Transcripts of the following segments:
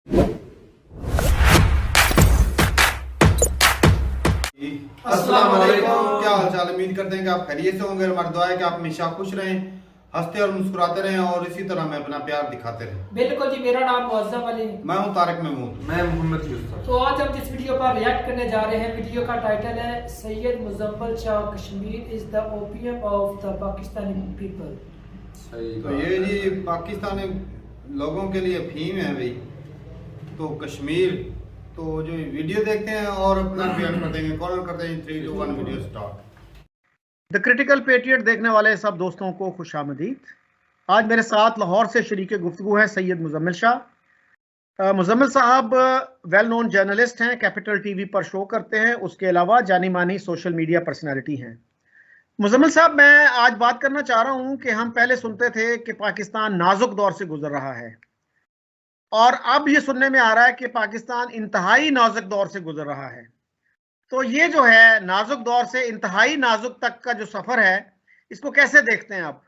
अस्सलाम वालेकुम। क्या हाल चाल, उम्मीद करते हैं कि आप खैरियत से होंगे। हमारी दुआ है कि आप हमेशा खुश रहें, हंसते और मुस्कुराते रहें और इसी तरह में अपना प्यार दिखाते रहें। बिल्कुल जी, मेरा नाम मुअज़्ज़म अली, मैं हूं तारिक महमूद। मैं मोहम्मद यूसुफ। तो आज हम जिस वीडियो पर रिएक्ट करने जा रहे हैं, वीडियो का टाइटल है Syed Muzammil Shah Kashmir is the opium of the Pakistani people. तो ये जी पाकिस्तानी लोगों के लिए अफीम है भाई। तो कश्मीर, तो जो वीडियो देखते हैं और अपना रिएक्ट कर देंगे। कॉर्नर करते हैं 3 2 1 video start. The critical patriot देखने वाले सब दोस्तों को खुशामदीद। आज मेरे साथ लाहौर से शरीक गुफ्तगू हैं सैयद मुज़म्मिल शाह। मुज़म्मिल साहब वेल नोन जर्नलिस्ट हैं, कैपिटल टीवी पर शो करते हैं, उसके अलावा जानी मानी सोशल मीडिया पर्सनैलिटी हैं। मुज़म्मिल साहब, मैं आज बात करना चाह रहा हूं कि हम पहले सुनते थे कि पाकिस्तान नाजुक दौर से गुजर रहा है और अब ये सुनने में आ रहा है कि पाकिस्तान इंतहाई नाजुक दौर से गुजर रहा है। तो ये जो है नाजुक दौर से इंतहाई नाजुक तक का जो सफर है, इसको कैसे देखते हैं आप?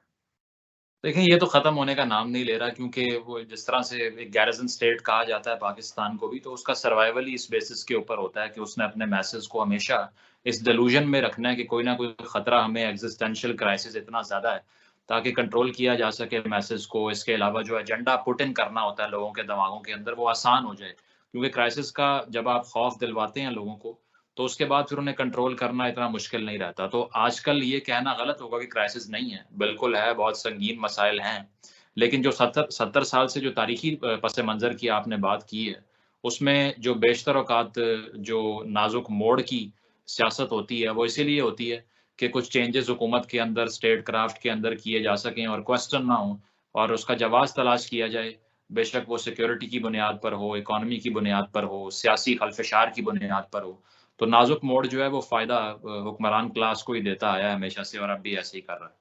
देखें, ये तो ख़त्म होने का नाम नहीं ले रहा, क्योंकि वो जिस तरह से एक गैरिजन स्टेट कहा जाता है पाकिस्तान को भी, तो उसका सर्वाइवल ही इस बेसिस के ऊपर होता है कि उसने अपने मैसेज को हमेशा इस डिल्यूजन में रखना है कि कोई ना कोई ख़तरा, हमें एग्जिस्टेंशियल क्राइसिस इतना ज़्यादा है ताकि कंट्रोल किया जा सके मैसेज को। इसके अलावा जो एजेंडा पुट इन करना होता है लोगों के दिमागों के अंदर, वो आसान हो जाए, क्योंकि क्राइसिस का जब आप खौफ दिलवाते हैं लोगों को, तो उसके बाद फिर उन्हें कंट्रोल करना इतना मुश्किल नहीं रहता। तो आजकल ये कहना गलत होगा कि क्राइसिस नहीं है, बिल्कुल है, बहुत संगीन मसाइल हैं। लेकिन जो 70 साल से जो तारीखी पस मंज़र की आपने बात की है, उसमें जो बेशतर औक़ात जो नाज़ुक मोड़ की सियासत होती है, वो इसीलिए होती है कि कुछ चेंजेज़ हुकूमत के अंदर, स्टेट क्राफ्ट के अंदर किए जा सकें और क्वेश्चन ना हो और उसका जवाब तलाश किया जाए। बेशक वो सिक्योरिटी की बुनियाद पर हो, इकॉनमी की बुनियाद पर हो, सियासी खलफशार की बुनियाद पर हो। तो नाजुक मोड़ जो है वो फ़ायदा हुक्मरान क्लास को ही देता आया है हमेशा से, और अब भी ऐसे ही कर रहा है।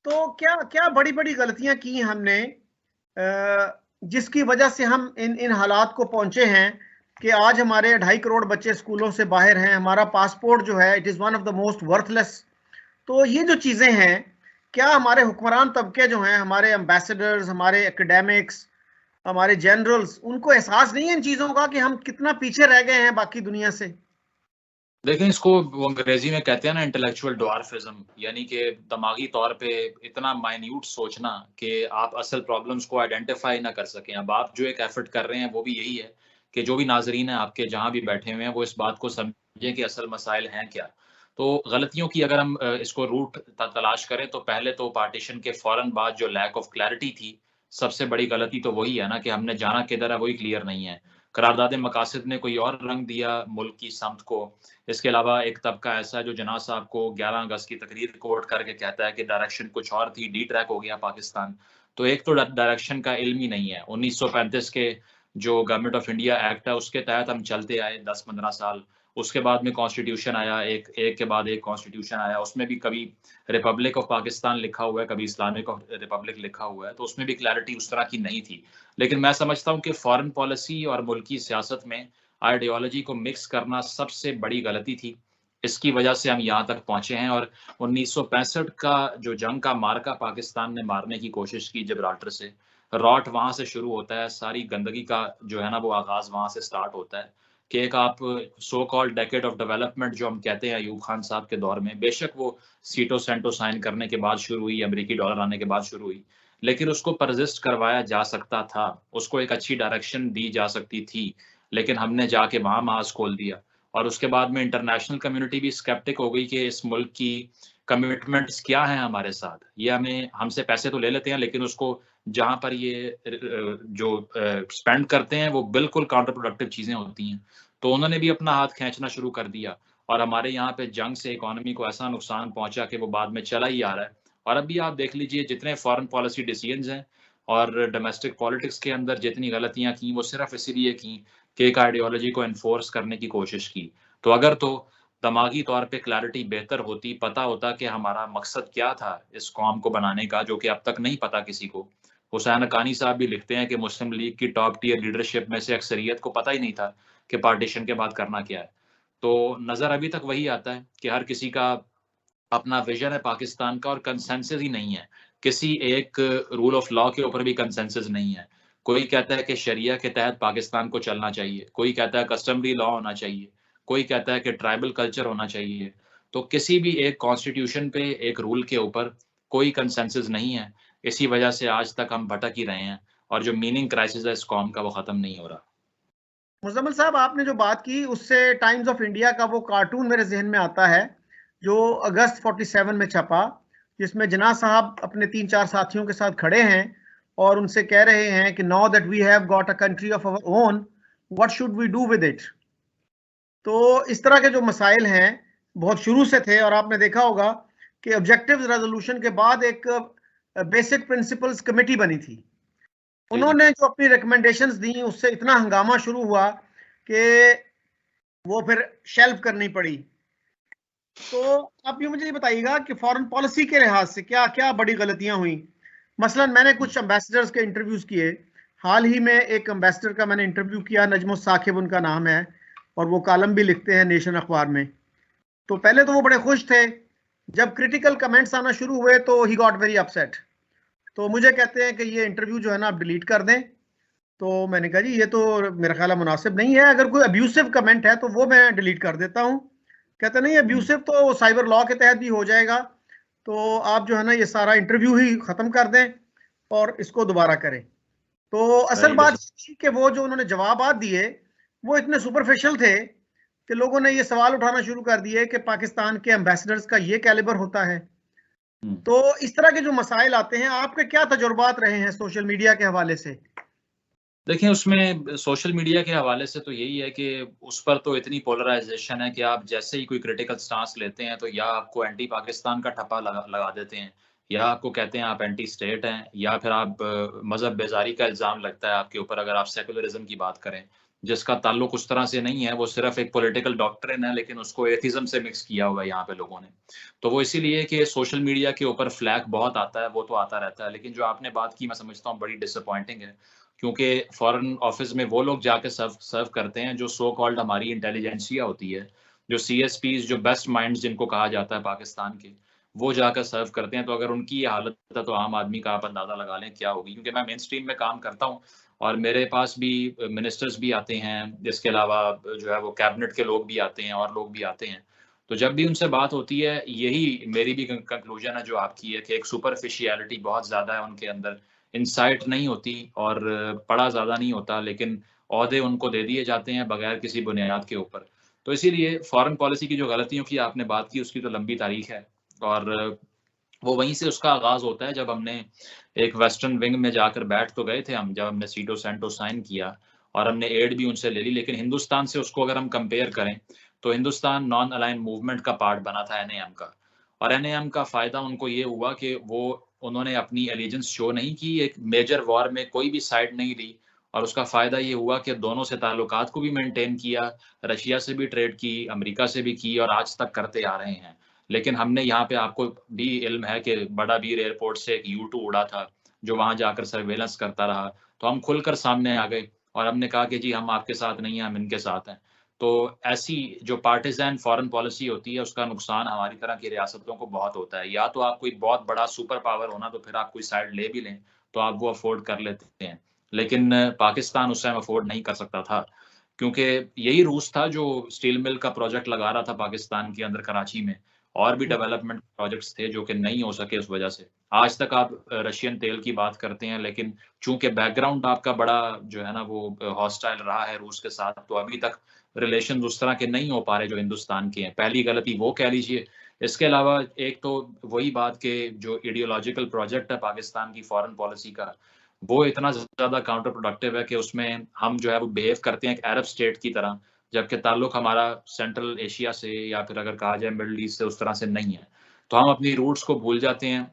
तो क्या क्या बड़ी बड़ी गलतियां की हमने जिसकी वजह से हम इन इन हालात को पहुंचे हैं कि आज हमारे 2.5 करोड़ बच्चे स्कूलों से बाहर हैं, हमारा पासपोर्ट जो है it is one of the most worthless. तो ये जो चीज़ें हैं, क्या हमारे हुक्मरान तबके जो हैं, हमारे एम्बेसडर्स, हमारे एकेडमिक्स, हमारे जनरल्स, उनको एहसास नहीं है इन चीज़ों का कि हम कितना पीछे रह गए हैं बाकी दुनिया से? देखें, इसको वो अंग्रेजी में कहते हैं ना इंटेलेक्चुअल ड्वार्फिज्म, यानी कि दिमागी तौर पे इतना माइन्यूट सोचना कि आप असल प्रॉब्लम्स को आइडेंटिफाई ना कर सकें। अब आप जो एक एफर्ट कर रहे हैं वो भी यही है कि जो भी नाज़रीन हैं आपके जहाँ भी बैठे हुए हैं, वो इस बात को समझें कि असल मसाइल हैं क्या। तो गलतियों की अगर हम इसको रूट तलाश करें, तो पहले तो पार्टीशन के फ़ौरन बाद जो लैक ऑफ क्लैरिटी थी, सबसे बड़ी गलती तो वही है ना कि हमने जाना किधर है वही क्लियर नहीं है। करारदाद मकासद ने कोई और रंग दिया मुल्क की समत को। इसके अलावा एक तबका ऐसा है जो जना साहब को 11 अगस्त की तकरीर कोट करके कहता है कि डायरेक्शन कुछ और थी, डी ट्रैक हो गया पाकिस्तान। तो एक तो डायरेक्शन का इल्म ही नहीं है। 1935 के जो गवर्नमेंट ऑफ इंडिया एक्ट है, उसके तहत हम चलते आए 10-15 साल। उसके बाद में कॉन्स्टिट्यूशन आया, एक के बाद एक कॉन्स्टिट्यूशन आया। उसमें भी कभी रिपब्लिक ऑफ पाकिस्तान लिखा हुआ है, कभी इस्लामिक ऑफ रिपब्लिक लिखा हुआ है, तो उसमें भी क्लैरिटी उस तरह की नहीं थी। लेकिन मैं समझता हूँ कि फॉरेन पॉलिसी और मुल्की सियासत में आइडियोलॉजी को मिक्स करना सबसे बड़ी गलती थी। इसकी वजह से हम यहाँ तक पहुँचे हैं। और 1965 का जो जंग का मार्का पाकिस्तान ने मारने की कोशिश की जिब्राल्टर से, रॉट वहाँ से शुरू होता है, सारी गंदगी का जो है ना वो आगाज़ वहाँ से स्टार्ट होता है कि एक आप so called decade of development जो हम कहते हैं अयूब खान साहब के दौर में, बेशक वो सीटो सेंटो साइन करने के बाद शुरू हुई, अमेरिकी डॉलर आने के बाद शुरू हुई, लेकिन उसको परसिस्ट करवाया जा सकता था, उसको एक अच्छी डायरेक्शन दी जा सकती थी। लेकिन हमने जाके वहाँ मास खोल दिया और उसके बाद में इंटरनेशनल कम्युनिटी भी स्केप्टिक हो गई कि इस मुल्क की कमिटमेंट्स क्या हैं हमारे साथ। ये हमें हमसे पैसे तो ले लेते हैं, लेकिन उसको जहाँ पर ये जो स्पेंड करते हैं वो बिल्कुल काउंटर प्रोडक्टिव चीज़ें होती हैं। तो उन्होंने भी अपना हाथ खींचना शुरू कर दिया और हमारे यहाँ पे जंग से इकोनॉमी को ऐसा नुकसान पहुँचा कि वो बाद में चला ही आ रहा है। और अभी आप देख लीजिए जितने फॉरेन पॉलिसी डिसीजंस हैं और डोमेस्टिक पॉलिटिक्स के अंदर जितनी गलतियाँ की, वो सिर्फ इसीलिए की कि एक आइडियोलॉजी को एनफोर्स करने की कोशिश की। तो अगर तो दिमागी तौर पे क्लैरिटी बेहतर होती, पता होता कि हमारा मकसद क्या था इस कौम को बनाने का, जो कि अब तक नहीं पता किसी को। हुसैन हक्कानी साहब भी लिखते हैं कि मुस्लिम लीग की टॉप टियर लीडरशिप में से अक्सरियत को पता ही नहीं था कि पार्टीशन के बाद करना क्या है। तो नज़र अभी तक वही आता है कि हर किसी का अपना विजन है पाकिस्तान का और कंसेंसस ही नहीं है। किसी एक रूल ऑफ लॉ के ऊपर भी कंसेंसस नहीं है। कोई कहता है कि शरिया के तहत पाकिस्तान को चलना चाहिए, कोई कहता है कस्टमरी लॉ होना चाहिए, कोई कहता है कि ट्राइबल कल्चर होना चाहिए। तो किसी भी एक कॉन्स्टिट्यूशन पे, एक रूल के ऊपर कोई कंसेंसस नहीं है। इसी वजह से आज तक हम भटक ही रहे हैं और जो मीनिंग क्राइसिस है इस कौम का वो खत्म नहीं हो रहा। मुजम्मिल साहब, आपने जो बात की उससे टाइम्स ऑफ इंडिया का वो कार्टून मेरे जहन में आता है जो अगस्त 47 में छपा, जिसमें जिन्ना साहब अपने 3-4 साथियों के साथ खड़े हैं और उनसे कह रहे हैं कि now that we have got a country of our own, what should we do with it. तो इस तरह के जो मसाइल हैं बहुत शुरू से थे, और आपने देखा होगा कि ऑब्जेक्टिव रेजोल्यूशन के बाद एक बेसिक प्रिंसिपल्स कमेटी बनी थी। उन्होंने जो अपनी रिकमेंडेशंस दी उससे इतना हंगामा शुरू हुआ कि वो फिर शेल्फ करनी पड़ी। तो आप ये मुझे बताइएगा कि फॉरेन पॉलिसी के लिहाज से क्या क्या बड़ी गलतियां हुई। मसलन मैंने कुछ एम्बेसडर्स के इंटरव्यूज किए। हाल ही में एक एम्बेसडर का मैंने इंटरव्यू किया, नजमुल साकिब उनका नाम है, और वो कॉलम भी लिखते हैं नेशन अखबार में। तो पहले तो वो बड़े खुश थे, जब क्रिटिकल कमेंट्स आना शुरू हुए तो ही गॉट वेरी अपसेट। तो मुझे कहते हैं कि ये इंटरव्यू जो है ना आप डिलीट कर दें। तो मैंने कहा जी ये तो मेरा ख्याल मुनासिब नहीं है, अगर कोई अब्यूसिव कमेंट है तो वो मैं डिलीट कर देता हूँ। कहते नहीं, अब्यूसिव तो साइबर लॉ के तहत भी हो जाएगा, तो आप जो है ना ये सारा इंटरव्यू ही ख़त्म कर दें और इसको दोबारा करें। तो असल बात कि वो जो उन्होंने जवाबात दिए वो इतने सुपरफिशियल थे कि लोगों ने ये सवाल उठाना शुरू कर दिए कि पाकिस्तान के एम्बेसडर्स का ये कैलिबर होता है। तो इस तरह के जो मसाइल आते हैं, आपके क्या तजुर्बात रहे हैं सोशल मीडिया के हवाले से? देखिए, उसमें सोशल मीडिया के हवाले से तो यही है कि उस पर तो इतनी पोलराइजेशन है कि आप जैसे ही कोई क्रिटिकल स्टांस लेते हैं तो या आपको एंटी पाकिस्तान का ठप्पा लगा देते हैं, या आपको कहते हैं आप एंटी स्टेट हैं, या फिर आप मजहब बेजारी का इल्ज़ाम लगता है आपके ऊपर अगर आप सेकुलरिज्म की बात करें, जिसका ताल्लुक उस तरह से नहीं है, वो सिर्फ एक पॉलिटिकल डॉक्ट्रिन है, लेकिन उसको एथिज्म से मिक्स किया हुआ है यहाँ पे लोगों ने। तो वो इसीलिए कि सोशल मीडिया के ऊपर फ्लैग बहुत आता है, वो तो आता रहता है, लेकिन जो आपने बात की मैं समझता हूँ बड़ी डिसअपॉइंटिंग है, क्योंकि फॉरेन ऑफिस में वो लोग जाके सर्व करते हैं जो सो कॉल्ड हमारी इंटेलिजेंसिया होती है, जो CSPs, जो बेस्ट माइंड्स जिनको कहा जाता है पाकिस्तान के, वो जाकर सर्व करते हैं। तो अगर उनकी ये हालत है तो आम आदमी का आप अंदाजा लगा लें क्या होगी। क्योंकि मैं मेन स्ट्रीम में काम करता हूँ और मेरे पास भी मिनिस्टर्स भी आते हैं, इसके अलावा जो है वो कैबिनेट के लोग भी आते हैं और लोग भी आते हैं। तो जब भी उनसे बात होती है, यही मेरी भी कंक्लूजन है जो आपकी है कि एक सुपरफिशियलिटी बहुत ज़्यादा है उनके अंदर, इंसाइट नहीं होती और पढ़ा ज़्यादा नहीं होता, लेकिन ओहदे उनको दे दिए जाते हैं बगैर किसी बुनियाद के ऊपर। तो इसीलिए फॉरेन पॉलिसी की जो गलतियों की आपने बात की उसकी तो लंबी तारीख है, और वो वहीं से उसका आगाज़ होता है जब हमने एक वेस्टर्न विंग में जाकर बैठ तो गए थे हम, जब हमने सीटो सेंटो साइन किया और हमने एड भी उनसे ले ली, लेकिन हिंदुस्तान से उसको अगर हम कंपेयर करें तो हिंदुस्तान नॉन अलाइन मूवमेंट का पार्ट बना था NAM का, और NAM का फ़ायदा उनको ये हुआ कि उन्होंने अपनी एलिजेंस शो नहीं की, एक मेजर वॉर में कोई भी साइड नहीं ली, और उसका फ़ायदा ये हुआ कि दोनों से ताल्लुकात को भी मेंटेन किया, रशिया से भी ट्रेड की, अमेरिका से भी की, और आज तक करते आ रहे हैं। लेकिन हमने यहाँ पे, आपको भी इल्म है कि बड़ा बीर एयरपोर्ट से एक U2 उड़ा था जो वहाँ जाकर सर्वेलेंस करता रहा, तो हम खुलकर सामने आ गए और हमने कहा कि जी हम आपके साथ नहीं हैं, हम इनके साथ हैं। तो ऐसी जो पार्टिजन फॉरेन पॉलिसी होती है उसका नुकसान हमारी तरह की रियासतों को बहुत होता है। या तो आप कोई बहुत बड़ा सुपर पावर होना तो फिर आप कोई साइड ले भी लें तो आप वो अफोर्ड कर लेते हैं, लेकिन पाकिस्तान उस टाइम अफोर्ड नहीं कर सकता था, क्योंकि यही रूस था जो स्टील मिल का प्रोजेक्ट लगा रहा था पाकिस्तान के अंदर कराची में, और भी डेवलपमेंट प्रोजेक्ट्स थे जो कि नहीं हो सके उस वजह से। आज तक आप रशियन तेल की बात करते हैं, लेकिन चूंकि बैकग्राउंड आपका बड़ा जो है ना वो हॉस्टाइल रहा है रूस के साथ, तो अभी तक रिलेशन उस तरह के नहीं हो पा रहे जो हिंदुस्तान के हैं। पहली गलती वो कह लीजिए। इसके अलावा एक तो वही बात के जो आइडियोलॉजिकल प्रोजेक्ट है पाकिस्तान की फॉरेन पॉलिसी का, वो इतना ज़्यादा काउंटर प्रोडक्टिव है कि उसमें हम जो है वो बिहेव करते हैं एक अरब स्टेट की तरह, जबकि ताल्लुक हमारा सेंट्रल एशिया से या फिर अगर कहा जाए मिडल ईस्ट से उस तरह से नहीं है। तो हम अपनी रूट्स को भूल जाते हैं।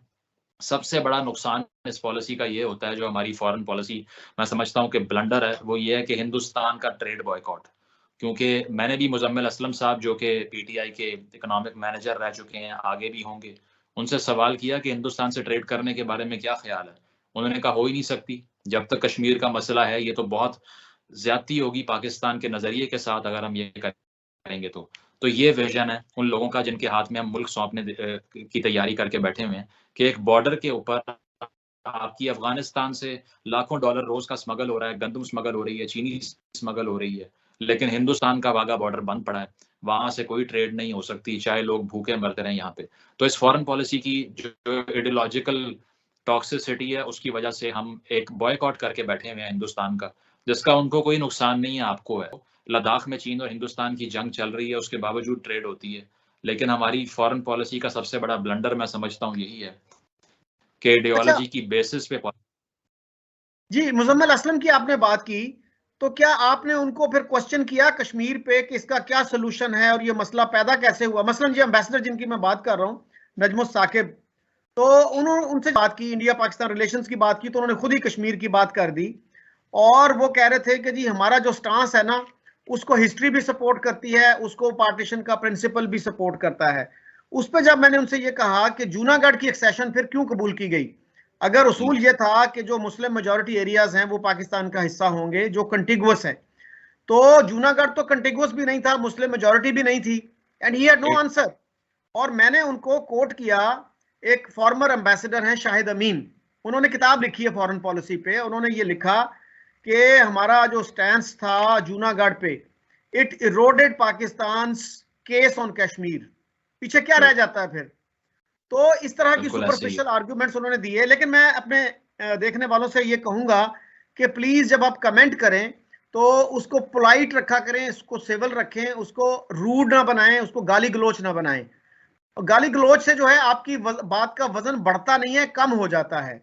सबसे बड़ा नुकसान इस पॉलिसी का ये होता है, जो हमारी फॉरेन पॉलिसी मैं समझता हूँ कि ब्लंडर है, वो ये है कि हिंदुस्तान का ट्रेड बॉयकॉट। क्योंकि मैंने भी मुजम्मिल असलम साहब जो कि PTI के इकोनॉमिक मैनेजर रह चुके हैं, आगे भी होंगे, उनसे सवाल किया कि हिंदुस्तान से ट्रेड करने के बारे में क्या ख्याल है। उन्होंने कहा हो ही नहीं सकती, जब तक कश्मीर का मसला है, ये तो बहुत ज्यादती होगी पाकिस्तान के नजरिए के साथ अगर हम ये करेंगे तो ये विजन है उन लोगों का जिनके हाथ में हम मुल्क सौंपने की तैयारी करके बैठे हुए हैं, कि एक बॉर्डर के ऊपर आपकी अफगानिस्तान से लाखों डॉलर रोज का स्मगल हो रहा है, गंदम स्मगल हो रही है, चीनी स्मगल हो रही है, लेकिन हिंदुस्तान का वाघा बॉर्डर बंद पड़ा है, वहां से कोई ट्रेड नहीं हो सकती, चाहे लोग भूखे मरते रहे यहाँ पे। तो इस फॉरेन पॉलिसी की जो आइडियोलॉजिकल टॉक्सिसिटी है, उसकी वजह से हम एक बॉयकॉट करके बैठे हुए हैं हिंदुस्तान का, जिसका उनको कोई नुकसान नहीं है, आपको है। लद्दाख में चीन और हिंदुस्तान की जंग चल रही है, उसके बावजूद ट्रेड होती है, लेकिन हमारी फॉरेन पॉलिसी का सबसे बड़ा ब्लंडर मैं समझता हूँ यही है कि अच्छा आइडियोलॉजी की बेसिस पे। जी, मुजम्मिल असलम की आपने बात की, तो क्या आपने उनको फिर क्वेश्चन किया कश्मीर पे कि इसका क्या सोल्यूशन है और ये मसला पैदा कैसे हुआ? मसलन जी एम्बेसडर जिनकी मैं बात कर रहा हूँ, नजमुस साकिब, तो उन्होंने उनसे बात की, इंडिया पाकिस्तान रिलेशंस की बात की, तो उन्होंने खुद ही कश्मीर की बात कर दी और वो कह रहे थे कि जी हमारा जो स्टांस है ना, उसको हिस्ट्री भी सपोर्ट करती है, उसको पार्टीशन का प्रिंसिपल भी सपोर्ट करता है। उस पर जब मैंने उनसे ये कहा कि जूनागढ़ की एक्सेशन फिर क्यों कबूल की गई, अगर उसूल ये था कि जो मुस्लिम मेजॉरिटी एरियाज हैं वो पाकिस्तान का हिस्सा होंगे जो कंटिगुअस है, तो जूनागढ़ तो कंटिगुअस भी नहीं था, मुस्लिम मेजॉरिटी भी नहीं थी, and he had no answer. और मैंने उनको कोट किया, एक फॉर्मर एम्बेसडर हैं शाहिद अमीन, उन्होंने किताब लिखी है फॉरेन पॉलिसी पे, उन्होंने ये लिखा कि हमारा जो स्टैंस था जूनागढ़ पे, it eroded Pakistan case on Kashmir, पीछे क्या रह जाता है फिर। तो इस तरह की सुपरफिशियल आर्ग्यूमेंट्स उन्होंने दिए, लेकिन मैं अपने देखने वालों से ये कहूंगा कि प्लीज जब आप कमेंट करें तो उसको पोलाइट रखा करें, उसको सिविल रखें, उसको रूड ना बनाएं, उसको गाली गलोच ना बनाएं। और गाली गलोच से जो है आपकी बात का वजन बढ़ता नहीं है, कम हो जाता है।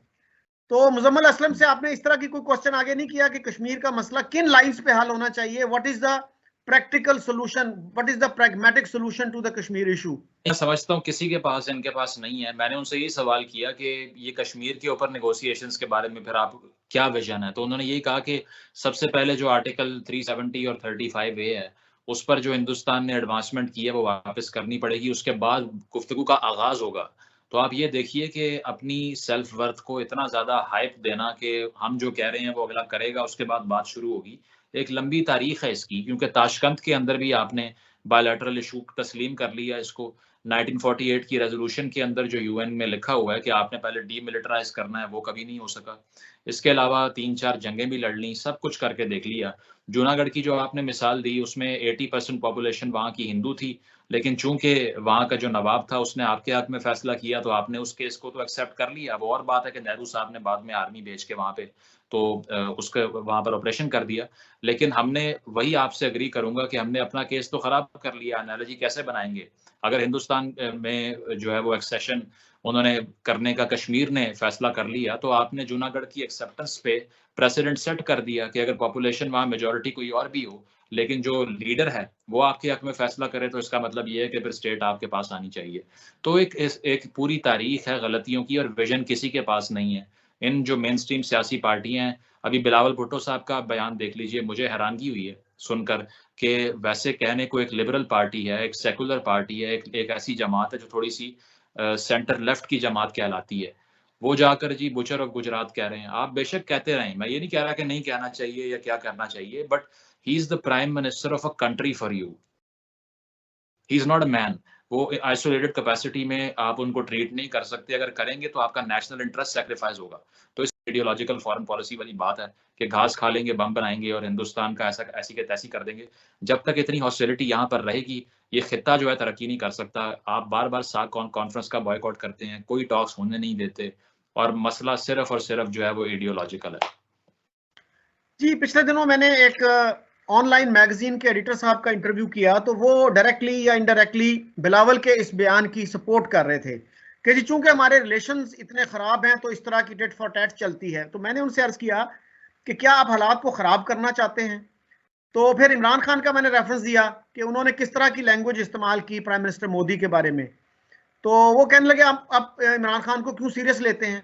तो मुजम्मिल असलम से आपने इस तरह की कोई क्वेश्चन आगे नहीं किया कि कश्मीर का मसला किन लाइंस पे हल होना चाहिए? What is the practical solution, what is the pragmatic solution to the Kashmir issue? मैं समझता हूँ किसी के पास, इनके पास नहीं है। मैंने उनसे ये सवाल किया कि ये कश्मीर के ऊपर नेगोशिएशंस के बारे में फिर आप क्या विजन है, तो उन्होंने यही कहा कि सबसे पहले जो आर्टिकल 370 और 35A है, उस पर जो हिंदुस्तान ने एडवांसमेंट की है वो वापस करनी पड़ेगी, उसके बाद गुफ्तगू का आगाज होगा। तो आप ये देखिए कि अपनी सेल्फ वर्थ को इतना ज्यादा हाइप देना कि हम जो कह रहे हैं वो अगला करेगा, उसके बाद बात शुरू होगी, एक लंबी तारीख है इसकी। क्योंकि ताशकंद के अंदर भी आपने बायलैटरल इशू तस्लीम कर लिया इसको, 1948 की रेजोल्यूशन के अंदर जो यूएन में लिखा हुआ है कि आपने पहले डीमिलिटराइज करना है, वो कभी नहीं हो सका। इसके अलावा 3-4 जंगें भी लड़ ली, सब कुछ करके देख लिया। जूनागढ़ की जो आपने मिसाल दी, उसमें 80% पॉपुलेशन वहाँ की हिंदू थी, लेकिन चूंकि वहाँ का जो नवाब था उसने आपके हक में फैसला किया, तो आपने उस केस को तो एक्सेप्ट कर लिया। वो और बात है कि नेहरू साहब ने बाद में आर्मी भेज के वहाँ पे तो उसके वहाँ पर ऑपरेशन कर दिया, लेकिन हमने वही आपसे एग्री करूंगा कि हमने अपना केस तो खराब कर लिया। एनालॉजी कैसे बनाएंगे? अगर हिंदुस्तान में जो है वो एक्सेशन उन्होंने करने का कश्मीर ने फैसला कर लिया, तो आपने जूनागढ़ की एक्सेप्टेंस पे प्रेसिडेंट सेट कर दिया कि अगर पॉपुलेशन वहाँ मेजॉरिटी कोई और भी हो, लेकिन जो लीडर है वो आपके हक में फैसला करे, तो इसका मतलब ये है कि फिर स्टेट आपके पास आनी चाहिए। तो एक पूरी तारीख है गलतियों की, और विजन किसी के पास नहीं है। इन जो मेन स्ट्रीम सियासी पार्टियां हैं, अभी बिलावल भुट्टो साहब का बयान देख लीजिए, मुझे हैरानगी हुई है सुनकर कि वैसे कहने को एक लिबरल पार्टी है, एक सेकुलर पार्टी है, एक ऐसी जमात है जो थोड़ी सी सेंटर लेफ्ट की जमात कहलाती है, वो जाकर जी बुचर ऑफ गुजरात कह रहे हैं। आप बेशक कहते रहें, मैं ये नहीं कह रहा कि नहीं कहना चाहिए या क्या करना चाहिए, but he is the prime minister of a country for you, he is not a man. वो आइसोलेटेड कैपेसिटी में आप उनको ट्रीट नहीं कर सकते, अगर करेंगे तो आपका नेशनल इंटरेस्ट सेक्रीफाइस होगा। तो इस आइडियोलॉजिकल फॉरेन पॉलिसी वाली बात है कि घास खा लेंगे, बम बनाएंगे और हिंदुस्तान का ऐसा ऐसी के तैसी कर देंगे। जब तक इतनी हॉस्टिलिटी यहाँ पर रहेगी, ये खित्ता जो है तरक्की नहीं कर सकता। आप बार बार साग कॉन्फ्रेंस का बॉयकॉट करते हैं, कोई टॉक्स होने नहीं देते, और मसला सिर्फ और सिर्फ जो है वो आइडियोलॉजिकल है। जी, पिछले दिनों मैंने एक ऑनलाइन मैगजीन के एडिटर साहब का इंटरव्यू किया, तो वो डायरेक्टली या इनडायरेक्टली बिलावल के इस बयान की सपोर्ट कर रहे थे कि जी चूंकि हमारे रिलेशंस इतने खराब हैं तो इस तरह की टेट फॉर टैट चलती है। तो मैंने उनसे अर्ज किया कि क्या आप हालात को खराब करना चाहते हैं? तो फिर इमरान खान का मैंने रेफरेंस दिया कि उन्होंने किस तरह की लैंग्वेज इस्तेमाल की प्राइम मिनिस्टर मोदी के बारे में। तो वो कहने लगे आप इमरान खान को क्यों सीरियस लेते हैं?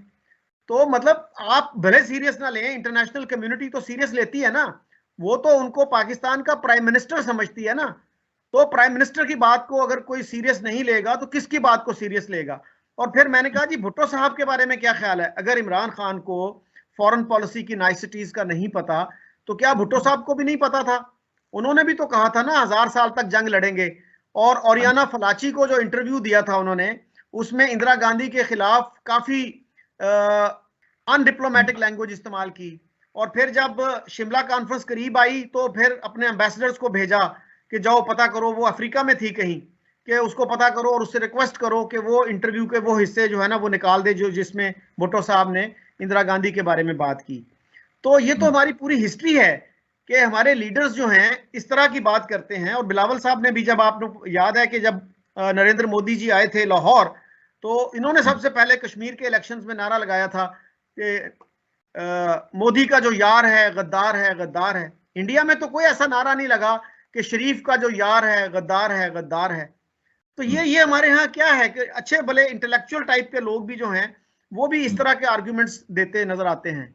तो मतलब आप भले सीरियस ना लें, इंटरनेशनल कम्युनिटी तो सीरियस लेती है ना, वो तो उनको पाकिस्तान का प्राइम मिनिस्टर समझती है ना। तो प्राइम मिनिस्टर की बात को अगर कोई सीरियस नहीं लेगा तो किसकी बात को सीरियस लेगा? और फिर मैंने कहा जी भुट्टो साहब के बारे में क्या ख्याल है? अगर इमरान खान को फॉरेन पॉलिसी की नाइसिटीज का नहीं पता, तो क्या भुट्टो साहब को भी नहीं पता था? उन्होंने भी तो कहा था ना 1000 साल तक जंग लड़ेंगे। और ओरियाना फलाची को जो इंटरव्यू दिया था उन्होंने, उसमें इंदिरा गांधी के खिलाफ काफी अनडिप्लोमेटिक लैंग्वेज इस्तेमाल की, और फिर जब शिमला कॉन्फ्रेंस करीब आई तो फिर अपने एम्बेसडर्स को भेजा कि जाओ पता करो, वो अफ्रीका में थी कहीं, कि उसको पता करो और उससे रिक्वेस्ट करो कि वो इंटरव्यू के वो हिस्से जो है ना वो निकाल दे जो जिसमें भुट्टो साहब ने इंदिरा गांधी के बारे में बात की। तो ये तो हमारी पूरी हिस्ट्री है कि हमारे लीडर्स जो हैं इस तरह की बात करते हैं। और बिलावल साहब ने भी, जब आपको याद है कि जब नरेंद्र मोदी जी आए थे लाहौर, तो इन्होंने सबसे पहले कश्मीर के इलेक्शंस में नारा लगाया था कि मोदी का जो यार है गद्दार है, गद्दार है। इंडिया में तो कोई ऐसा नारा नहीं लगा कि शरीफ का जो यार है गद्दार है, गद्दार है। तो ये हमारे यहाँ क्या है कि अच्छे भले इंटेलेक्चुअल टाइप के लोग भी जो हैं वो भी इस तरह के आर्ग्यूमेंट्स देते नजर आते हैं।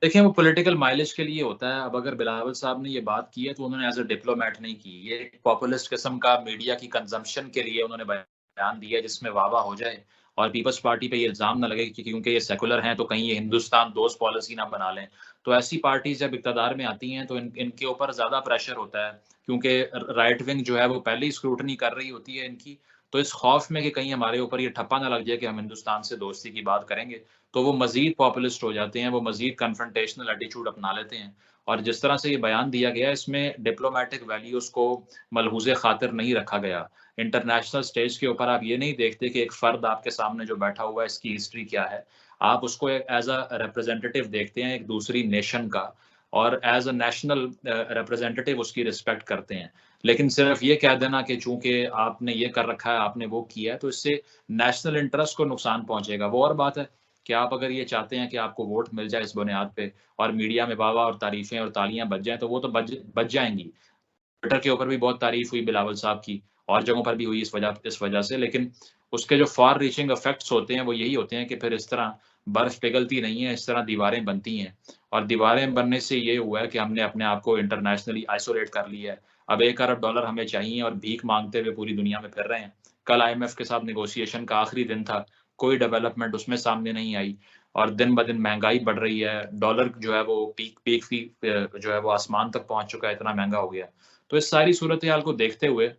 देखिए, वो पॉलिटिकल माइलेज के लिए होता है। अब अगर बिलावल साहब ने ये बात की है तो उन्होंने एज ए डिप्लोमेट नहीं की, ये एक पॉपुलिस्ट किस्म का मीडिया की कंजम्पशन के लिए उन्होंने बयान दिया जिसमें वाह हो जाए और पीपल्स पार्टी पे ये इल्जाम ना लगे कि क्योंकि ये सेकुलर हैं तो कहीं ये हिंदुस्तान दोस्त पॉलिसी ना बना लें। तो ऐसी पार्टीज जब इक़्तिदार में आती हैं तो इनके ऊपर ज्यादा प्रेशर होता है, क्योंकि राइट विंग जो है वो पहले ही स्क्रूटनी कर रही होती है इनकी। तो इस खौफ में कि कहीं हमारे ऊपर ये ठप्पा ना लग जाए कि हम हिंदुस्तान से दोस्ती की बात करेंगे, तो वो मजीद पॉपुलिस्ट हो जाते हैं, वो मजीद कन्फ्रंटेशनल एटीट्यूड अपना लेते हैं। और जिस तरह से ये बयान दिया गया इसमें डिप्लोमेटिक वैल्यूज को मलहूज़े खातिर नहीं रखा गया। इंटरनेशनल स्टेज के ऊपर आप ये नहीं देखते कि एक फर्द आपके सामने जो बैठा हुआ है इसकी हिस्ट्री क्या है, आप उसको एज अ रिप्रेजेंटेटिव देखते हैं एक दूसरी नेशन का, और एज अ नेशनल रिप्रेजेंटेटिव उसकी रिस्पेक्ट करते हैं। लेकिन सिर्फ ये कह देना कि चूंकि आपने ये कर रखा है, आपने वो किया है, तो इससे नेशनल इंटरेस्ट को नुकसान पहुंचेगा। वो और बात है कि आप अगर ये चाहते हैं कि आपको वोट मिल जाए इस बुनियाद पे और मीडिया में वाह और तारीफें और तालियां बज जाएं, तो वो तो बज जाएंगी। ट्विटर के ऊपर भी बहुत तारीफ हुई बिलावल साहब की, और जगहों पर भी हुई इस वजह से, लेकिन उसके जो फार रीचिंग इफेक्ट्स होते हैं वो यही होते हैं कि फिर इस तरह बर्फ पिघलती नहीं है, इस तरह दीवारें बनती हैं। और दीवारें बनने से ये हुआ है कि हमने अपने आप को इंटरनेशनली आइसोलेट कर लिया है। अब $1 अरब हमें चाहिए और भीख मांगते हुए पूरी दुनिया में फिर रहे हैं। कल IMF के साथ नेगोशिएशन का आखिरी दिन था, कोई डेवलपमेंट उसमें सामने नहीं आई, और दिन ब दिन महंगाई बढ़ रही है। डॉलर जो है वो पीक जो है वो आसमान तक पहुंच चुका है, इतना महंगा हो गया। तो इस सारी सूरत हाल को देखते हुए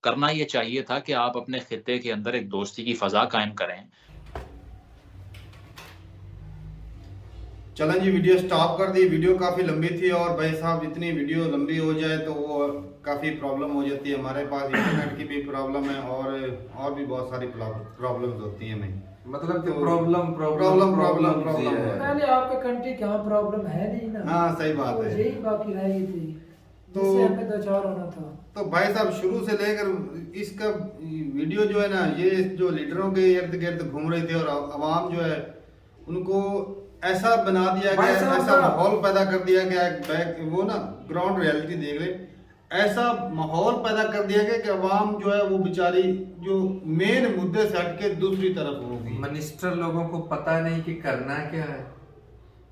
करना ये चाहिए था कि आप अपने खित्ते के अंदर एक दोस्ती की फजा कायम करें। चलें जी, वीडियो स्टॉप कर दी। वीडियो काफ़ी लंबी थी और भाई साहब इतनी वीडियो लंबी हो जाए तो वो काफ़ी प्रॉब्लम हो जाती है। हमारे पास इंटरनेट की भी प्रॉब्लम है और भी बहुत सारी प्रॉब्लम्स होती हैं। मतलब कि प्रॉब्लम पहले आपके कंट्री की यहाँ प्रॉब्लम है नहीं ना। हाँ, सही बात तो है। यही बाकी रह गई थी तो हमें दो चार होना था। तो भाई साहब शुरू से लेकर इसका वीडियो जो है ना, ये जो लीडरों के इर्द गिर्द घूम रहे थे और अवाम जो है उनको ऐसा बना दिया गया, ऐसा माहौल पैदा कर दिया गया, वो ना ग्राउंड रियलिटी देख ले, ऐसा माहौल पैदा कर दिया गया कि अवाम जो है वो बेचारी जो मेन मुद्दे से हट के दूसरी तरफ होगी। मिनिस्टर लोगों को पता नहीं कि करना क्या है,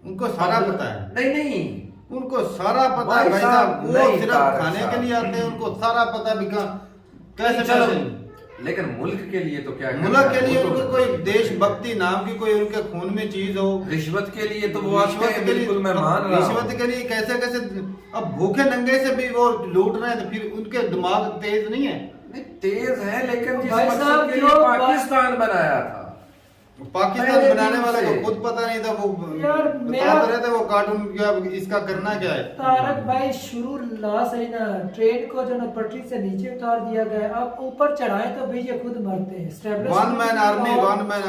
उनको सारा पता है। नहीं उनको सारा पता है भाई साहब, वो सिर्फ खाने के लिए आते हैं, उनको सारा पता भी कैसे। लेकिन मुल्क के लिए तो क्या, मुल्क के लिए उनको कोई देशभक्ति नाम की कोई उनके खून में चीज हो। रिश्वत के लिए तो वो आते हैं, बिल्कुल मैं मान रहा हूं। रिश्वत के लिए कैसे अब भूखे नंगे से भी वो लूट रहे हैं, तो फिर उनके दिमाग तेज नहीं है। नहीं तेज है, लेकिन जिस भाई साहब मकसद के लिए पाकिस्तान बनाया था, पाकिस्तान बनाने वाले को खुद पता नहीं था। वो यार बता रहे थे वो कार्टून क्या इसका करना क्या है। तारक भाई शुरू लास्ट है ना, ट्रेन को जो ना पटरी से नीचे उतार दिया गया, अब ऊपर चढ़ाए तो भाई ये खुद मरते हैं। वन मैन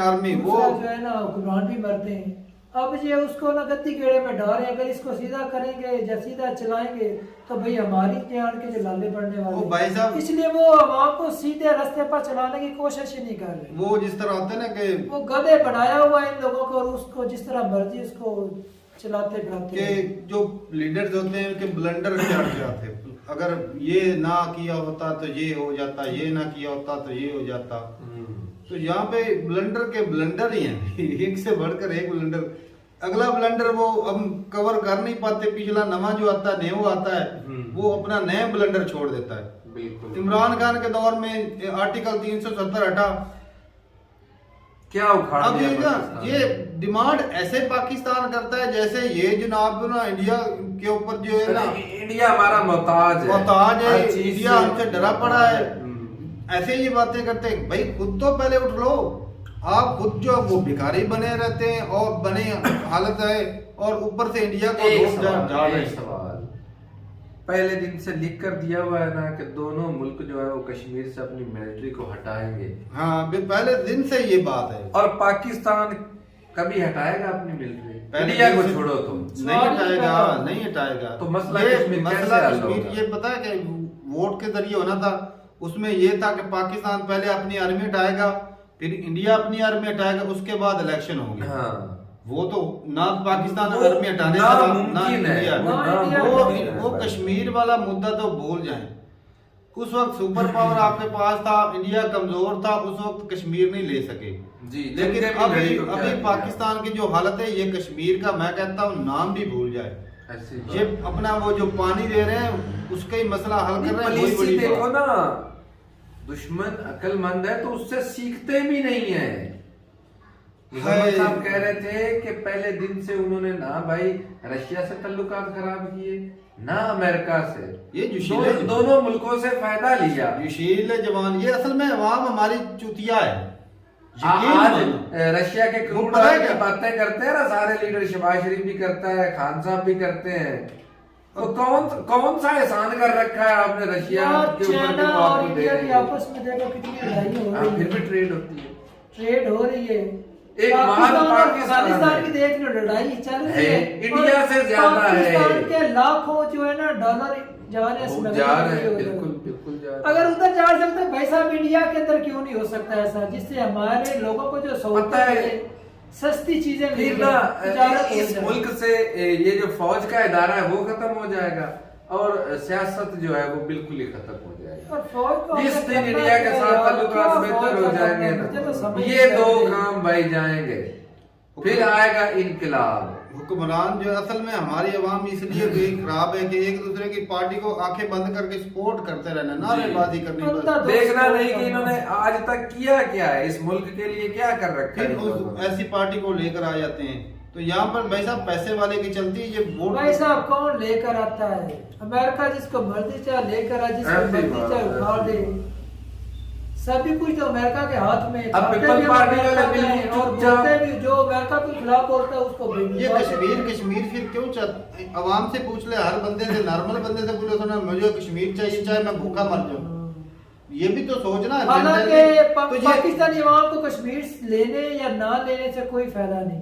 आर्मी वो जो है ना हुक्मरान भी मरते हैं। अब ये उसको ना गद्दी गेड़े में डाल रहे हैं, अगर इसको सीधा करेंगे या सीधा चलाएंगे तो भाई हमारी जान के जो लाले पड़ने वाले भाई साहब, इसलिए वो आवाम को सीधे रास्ते पर चलाने की कोशिश ही नहीं कर रहे। वो जिस तरह होते ना कि वो गधे बनाया हुआ इन लोगों को, और उसको जिस तरह मर्जी उसको चलाते फिराते कि जो लीडर्स होते हैं उनके ब्लंडर क्या थे। अगर ये ना किया होता तो ये हो जाता, ये ना किया होता तो ये हो जाता। तो यहाँ पे ब्लंडर के ब्लंडर ही हैं, एक से बढ़कर एक ब्लंडर। अगला ब्लंडर वो हम कवर कर नहीं पाते, पिछला नवा जो आता है न्यू आता है वो अपना नया ब्लंडर छोड़ देता है। बिल्कुल इमरान खान के दौर में आर्टिकल 370 हटा, क्या उखाड़ अब दिया ये डिमांड ऐसे पाकिस्तान करता है जैसे ये जनाब ना इंडिया के ऊपर जो है ना, इंडिया हमारा मोहताज है, इंडिया हमसे डरा पड़ा है। ऐसे ये बातें करते हैं। भाई खुद तो पहले उठ लो, आप खुद जो वो भिखारी बने रहते हैं और बने हालत है, और ऊपर से इंडिया को एक जा रहे हैं। सवाल पहले दिन से लिख कर दिया हुआ है ना कि दोनों मुल्क जो है वो कश्मीर से अपनी मिलिट्री को हटाएंगे। हाँ, पहले दिन से ये बात है। और पाकिस्तान कभी हटाएगा अपनी मिलिट्री? पहले इंडिया को दिन से- छोड़ो तुम, नहीं हटाएगा, नहीं हटाएगा। तो मसला ये कश्मीर कैसे मसला हल कश्मीर होगा? ये पता है कि वोट के जरिए होना था। उसमें ये था कि पाकिस्तान पहले अपनी आर्मी हटाएगा, फिर इंडिया अपनी आर्मी हटाएगा, उसके बाद इलेक्शन होंगे। हाँ वो तो ना पाकिस्तान वो आर्मी हटाने वाला, ना नामुमकिन है, इंडिया। वो नामुमकिन है। वो कश्मीर वाला मुद्दा तो भूल जाएं। उस वक्त सुपर पावर आपके पास था, इंडिया कमजोर था, उस वक्त कश्मीर नहीं ले सके जी, लेकिन जंगे भी लड़ी तो क्या अभी किया? पाकिस्तान की जो हालत है, ये कश्मीर का मैं कहता हूँ नाम भी भूल जाए। ऐसी ये बात। अपना वो जो पानी दे रहे हैं उसका ही मसला हल कर रहे हैं। वही पॉलिसी बड़ी देखो बात। ना, दुश्मन अक्लमंद है तो उससे सीखते भी नहीं है। मुजम्मिल साहब कह रहे थे कि पहले दिन से उन्होंने ना भाई रशिया से तल्लुकात खराब किए, ना अमेरिका से। ये जोशीले दोनों मुल्कों से फायदा लिया। जोशीले जवान, ये असल में अवाम हमारी चुतिया है। आज यकीन मानो। रशिया के वो क्रूड पता है ऑयल की क्या? बातें करते हैं ना सारे लीडर, शहबाज शरीफ भी करता है, खान साहब भी करते हैं। तो कौन सा एहसान कर रखा है आपने रशिया यार के ऊपर चाइना जो और आपको दे इंडिया रही की है? आपस में देखो कितनी लड़ाई हो हाँ, रही फिर भी है, ट्रेड होती है। ट्रेड हो रही है। एक महान और पाकिस्तान अफगानिस्तान है। की देख लो लड़ाई चल रही है, है, इंडिया और से ज्यादा है। पाकिस्तान के लाखों जो है ना डॉलर जा रहे हैं वो स्मगलिंग जा रहे के हैं, उधर। बिल्कुल बिल्कुल जा रहे हैं। अगर उधर जा सकते हैं, भाई साहब इंडिया के अंदर क्यों नहीं हो सकता ऐसा, जिससे हमारे लोगों को जो पता सहूलत है, है, सस्ती चीजें फिर मिल ना तिजारत हो इस जाए। मुल्क से ये जो फौज का इदारा है वो खत्म हो जाएगा और सियासत जो है वो बिल्कुल ही खत्म हो जाएगा। और फौज को जिस हमें दिन करना इंडिया के है साथ यार, ताल्लुकात क्या बेहतर फौज हो का जाएंगे करना है? मुझे तो ना, समझ ये नहीं दो आ रही। काम भाई जाएंगे, फिर आएगा इनकलाब। हुक्मरान जो असल में हमारी अवाम इसलिए भी खराब है कि एक दूसरे की पार्टी को आंखें बंद करके सपोर्ट करते रहना, नारेबाजी करनी बस। अंदर देखना दोस्तों नहीं कि का- इन्होंने आज तक किया क्या है, इस मुल्क के लिए क्या कर रखा है फिर इन लोगों उस ने। ऐसी पार्टी को लेकर आ जाते हैं। तो यहाँ पर भाई साहब पैसे वाले की चलती है ये वोट। भाई साहब कौन लेकर आता है? अमेरिका जिसको मर्जी चाहे लेकर आ, जिसको ऐसी मर्जी बात चाहे है, उखाड़ दे। सभी कुछ तो अमेरिका के हाथ में है। अब खाते पीपल भी पार्टी अमेरिका वाले में बिल्कुल हैं, और चुपचाप- बोलते भी जो अमेरिका के खिलाफ बोलता है उसको ये कश्मीर फिर क्यों चाहते? अवाम से पूछ ले, हर बंदे से, नॉर्मल बंदे से पूछो सुना मुझे कश्मीर चाहिए, चाहे मैं भूखा मर जाऊं। ये भी तो सोचना है। हालांकि तो ये पाकिस्तानी अवाम को कश्मीर लेने या ना लेने से कोई फायदा नहीं।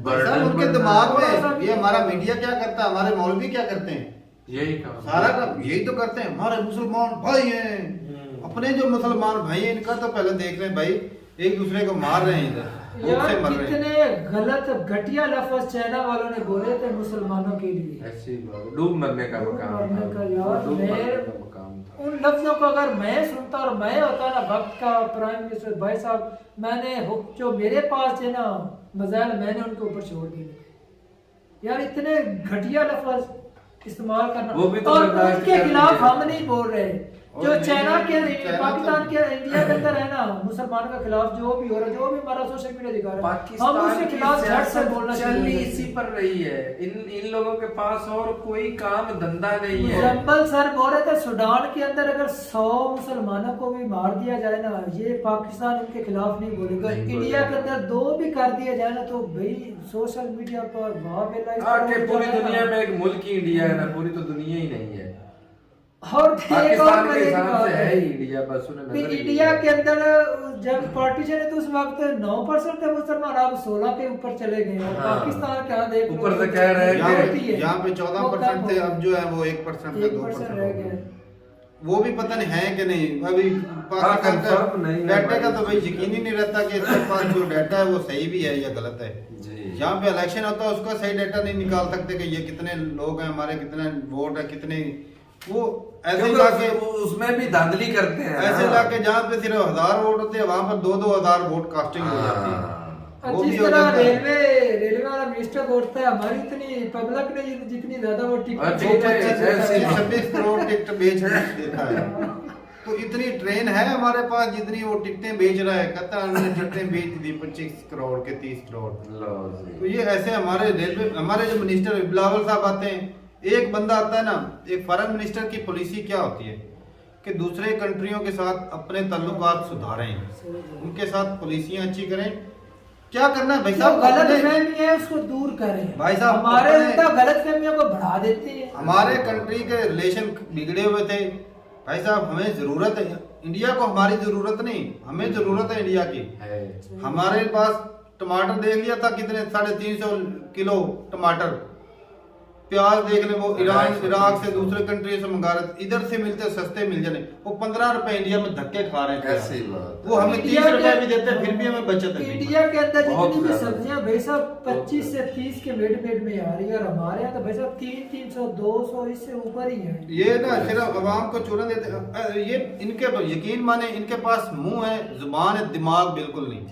भाई उनके दिमाग में ये हमारा मीडिया क्या करता है, हमारे मौलवी क्या करते हैं, यही काम सारा काम यही तो करते हैं। हमारे मुसलमान भाई हैं, अपने जो मुसलमान भाई हैं इनका तो पहले देख रहे हैं भाई, एक दूसरे को मार रहे हैं, इधर भूख यार से मर रहे हैं। कितने गलत घटिया लफ्ज चाइना वालों ने बोले थे मुसलमानों के लिए। ऐसी बात, डूब मरने का डूब मकाम मरने था, का यार, डूब मरने मैं- का मकाम था। उन लफ्जों को अगर मैं सुनता और मैं होता ना वक्त का प्राइम मिनिस्टर, भाई साहब मैंने जो मेरे पास है ना मजाल मैंने उनके ऊपर छोड़ दिए। यार इतने घटिया लफ्ज इस्तेमाल करना, वो भी तो और बर्दाश्त उनके कर खिलाफ लिए। हम नहीं बोल रहे। और जो नहीं, चाइना के चाइना पाकिस्तान तो- के इंडिया के अंदर है ना मुसलमान के खिलाफ जो भी हो रहा है, जो भी हमारा सोशल मीडिया दिखा रहा है, हम पाकिस्तान उसके की खिलाफ झट से सियासत बोलना चल शुरू ही कर इसी देते हैं। पर रही है। इन लोगों के पास और कोई काम धंधा नहीं है। मुजम्मिल सर बोल रहे थे सूडान के अंदर अगर 100 मुसलमानों को भी मार दिया जाए ना, ये पाकिस्तान उनके खिलाफ नहीं बोलेगा। नहीं इंडिया के बोलेगा। अंदर 2 भी कर दिया जाए ना तो भाई सोशल मीडिया पर वहां पे लाइव आके पूरी दुनिया में एक मुल्क ही इंडिया है ना, पूरी तो दुनिया ही नहीं है। और पाकिस्तान के हिसाब से है ही इंडिया, बस उन्हें नजर ही नहीं इंडिया है। के अंदर जब पार्टीशन है तो उस वक्त 9% थे मुसलमान, अब 16 के ऊपर चले गए। और हाँ। पाकिस्तान क्या देख लो, ऊपर से कह रहे हैं यहाँ कि- होती है। यहाँ पे 14% थे, अब जो है वो 1% से 1% रह 2% गए। वो भी पता नहीं है कि नहीं। अभी पाकिस्तान का confirm नहीं है डाटा का भाई। तो भाई यकीन ही नहीं रहता कि इसके पास जो डाटा है वो सही भी है या गलत है। जी। जहाँ पे इलेक्शन होता है उसका सही डाटा नहीं निकाल सकते कि ये कितने लोग हैं हमारे, कितने वोट है, कितने वो ऐसे क्योंकि लाके उसमें भी धांधली करते हैं ऐसे ना। लाके जहाँ पे सिर्फ 1000 वोट होते हैं वहाँ पर 2-2 हजार वोट कास्टिंग हो जाती है। हाँ। और वो जिस भी हो तरह जाता है। रेलवे वाला मिनिस्टर बोलता है, हमारी इतनी पब्लिक ने जितनी ज्यादा वो और टिकट ठीक है, ऐसे- 26 करोड़ टिकट बेच देखा है। तो इतनी ट्रेन है हमारे पास जितनी वो टिकटें बेच रहा है। कहता है हमने टिकटें बेच दी 25 करोड़ के 30 करोड़। लो जी। तो ये ऐसे हमारे रेलवे, हमारे जो मिनिस्टर बिलावल साहब आते हैं, एक बंदा आता है ना, एक फॉरेन मिनिस्टर की पॉलिसी क्या होती है कि दूसरे कंट्रियों के साथ अपने ताल्लुकात सुधारें, उनके साथ पॉलिसियां अच्छी करें। क्या करना है भाई जो साहब, गलत अपने- फहमी है उसको दूर करें। भाई साहब, हमारे अपने- उल्टा गलत फहमियों को बढ़ा देते हैं। हमारे कंट्री के रिलेशन बिगड़े हुए थे भाई साहब। हमें जरूरत है इंडिया को, हमारी जरूरत नहीं, हमें जरूरत है इंडिया की। है। हमारे पास टमाटर देख लिया था कितने, 350 किलो टमाटर। प्याज देख ले, वो ईरान इराक से दूसरे कंट्री से मंगा रहे थे, इधर से मिलते सस्ते मिल जाने, वो 15 रुपए इंडिया में धक्के खा रहे थे। ऐसी बात। वो हमें 30 इंडिया रुपए के- भी देते, फिर भी हमें बचत है। इंडिया के अंदर बहुत जितनी भी ज्यादा। सब्जियां भाई साहब बहुत 25 से 30 के मिड में आ रही है, और हमारे यहाँ तो भाई साहब 300 200 इससे ऊपर ही है। ये ना सिर्फ अवाम को चूरन देते, ये इनके यकीन माने, इनके पास मुंह है, जुबान है, दिमाग बिल्कुल नहीं।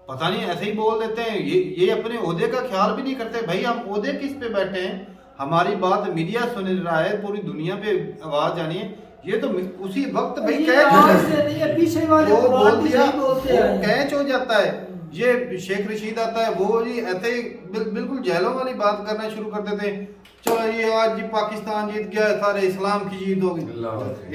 पता नहीं ऐसे ही बोल देते हैं। ये अपने ओहदे का ख्याल भी नहीं करते। भाई हम ओहदे किस पे बैठे हैं, हमारी बात मीडिया सुन रहा है, पूरी दुनिया पे आवाज जानी है। ये तो उसी वक्त भाई ये आज से नहीं है, पीछे वाले वो कुरान बोल भी दिया, यही बोलते वो आए हैं। कैच हो जाता है। ये शेख रशीद आता है, वो जी ऐसे ही बिल्कुल जेलों वाली बात करना शुरू कर देते हैं। चलो ये आज जी पाकिस्तान जीत गया, सारे इस्लाम की जीत होगी,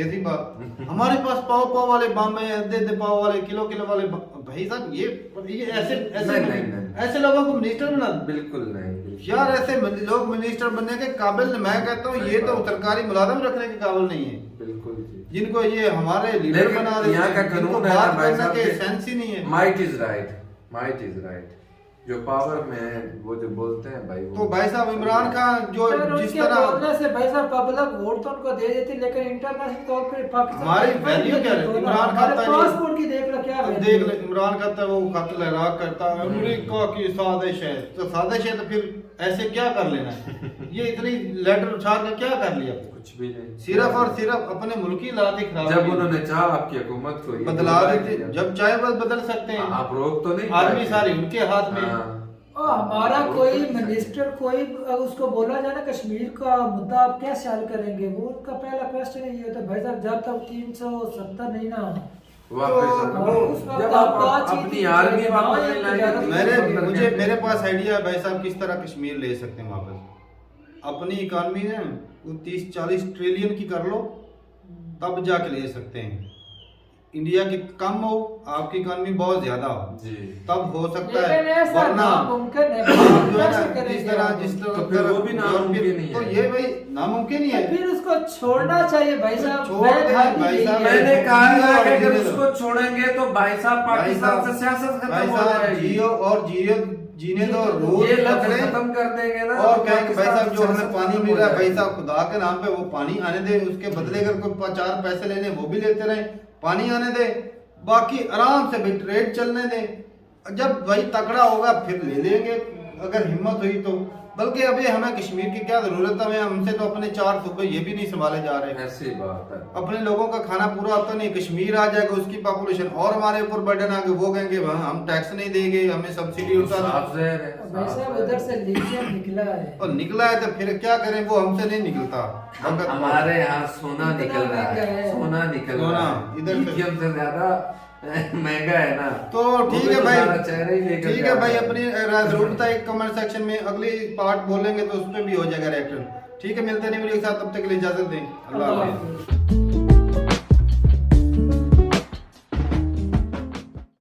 ऐसी बात। हमारे पास पाव वाले बम है, आधे पाव वाले, किलो वाले भाई साहब। ये ऐसे नहीं। ऐसे लोगों को मिनिस्टर बना, बिल्कुल नहीं। यार ऐसे लोग मिनिस्टर बनने के काबिल, मैं कहता हूँ ये तो सरकारी मुलाजम रखने के काबिल नहीं है। बिल्कुल जी। जिनको ये हमारे लीडर लेकिन बना देते यहाँ का हैं, जिनको कानून है ना बात भाई करने साहब के कि सेंस ही नहीं है। Might is right, might is right. जो पावर में है वो जो बोलते हैं भाई, वो तो भाई साहब इमरान खान जो सर, जिस उनके तरह बोलने से भाई साहब पब्लिक वोट तो उनको दे देती, लेकिन इंटरनेशनल तौर पे पाकिस्तान हमारी वैल्यू क्या है? इमरान खान था ये- पासपोर्ट की देख लो क्या अब value देख है। ले, इमरान कहता है वो कत्ल इराक करता है, अमेरिका की साजिश है। तो साजिश है तो फिर ऐसे क्या कर लेना है? ये इतनी लेटर उठा के क्या कर लिया? कुछ भी नहीं। सिर्फ और सिर्फ अपने मुल्क की लाती खराब जब की। उन्होंने चाहा आपकी हुकूमत को ये बदला बोला देते, कि जब चाहे बस बदल सकते हैं। आप रोक तो नहीं आर्मी पाएंगे। सारी उनके हाथ में। हाँ। और हमारा कोई मिनिस्टर कोई उसको बोला जाए ना कश्मीर का मुद्दा आप कैसे हल करेंगे, वो उनका पहला क्वेश्चन ये होता है भाई साहब जब तक 370 नहीं ना वापस तो वो उस वक्त जब आप आप बातचीत अपनी ही आर्मी करेंगे, वापस ना नहीं ये लाएंगे तो मेरे पास आइडिया है भाई साहब किस तरह कश्मीर ले सकते हैं वापस। अपनी इकॉनमी है वो 30-40 ट्रिलियन की कर लो, तब जाके ले सकते हैं। इंडिया की कम हो, आपकी इकॉनमी बहुत ज्यादा हो, जी। तब हो सकता लेकिन है। ऐसा वरना नामुमकिन है, जो है कैसे ना, करेंगे जिस आप? तरह तो फिर वो भी नामुमकिन ही है। तो ये भाई नामुमकिन ही है। फिर उसको छोड़ना चाहिए भाई साहब। छोड़ मैं दें खाली भाई यही साहब। है। मैंने कहा है कि अगर भाई उसको छोड़ेंगे तो भाई साहब पाकिस्तान से सियासत भाई खत्म हो साहब जाएगी। जियो और जियो जीने दो, रूल ये लफ्ज पकड़े खत्म कर देंगे ना और तो कहें कि भाई साहब जो हमें सियासत पानी खत्म मिल हो रहा है भाई जाएगी। साहब खुदा के नाम पे वो पानी आने दे, उसके बदले अगर कोई 4 पैसे लेने वो भी लेते रहे, पानी आने दे, बाकी आराम से भाई ट्रेड चलने दे। जब भाई तकड़ा होगा फिर ले लेंगे अगर हिम्मत हुई तो। बल्कि अभी हमें कश्मीर की क्या जरूरत है, हमसे तो अपने 4 सूबे ये भी नहीं संभाले जा रहे। ऐसी बात है। अपने लोगों का खाना पूरा आता नहीं, कश्मीर आ जाएगा उसकी पॉपुलेशन और हमारे ऊपर बर्डन आ गए, वो कहेंगे हम टैक्स नहीं देंगे, हमें सब्सिडी उतार। साफ जहर है, भाई साफ साहब जहर उधर है। से लिथियम निकला है और निकला है तो फिर क्या करें, वो हमसे नहीं निकलता। हमारे यहाँ सोना इतना निकल रहा महंगा है, है। सोना निकल सोना, रहा है, इधर से। लिथियम से ज्यादा महंगा है ना। तो ठीक वो भी है तो भाई, सारा चेहरा ही लेकर ठीक के है आता भाई, है। अपनी राय जरूर बताइए कमेंट सेक्शन में। अगली पार्ट बोलेंगे तो उस पर भी हो जाएगा रिएक्शन। ठीक है, मिलते नहीं वीडियो के साथ, तब तक के लिए इजाजत दें। अल्लाह हाफिज़।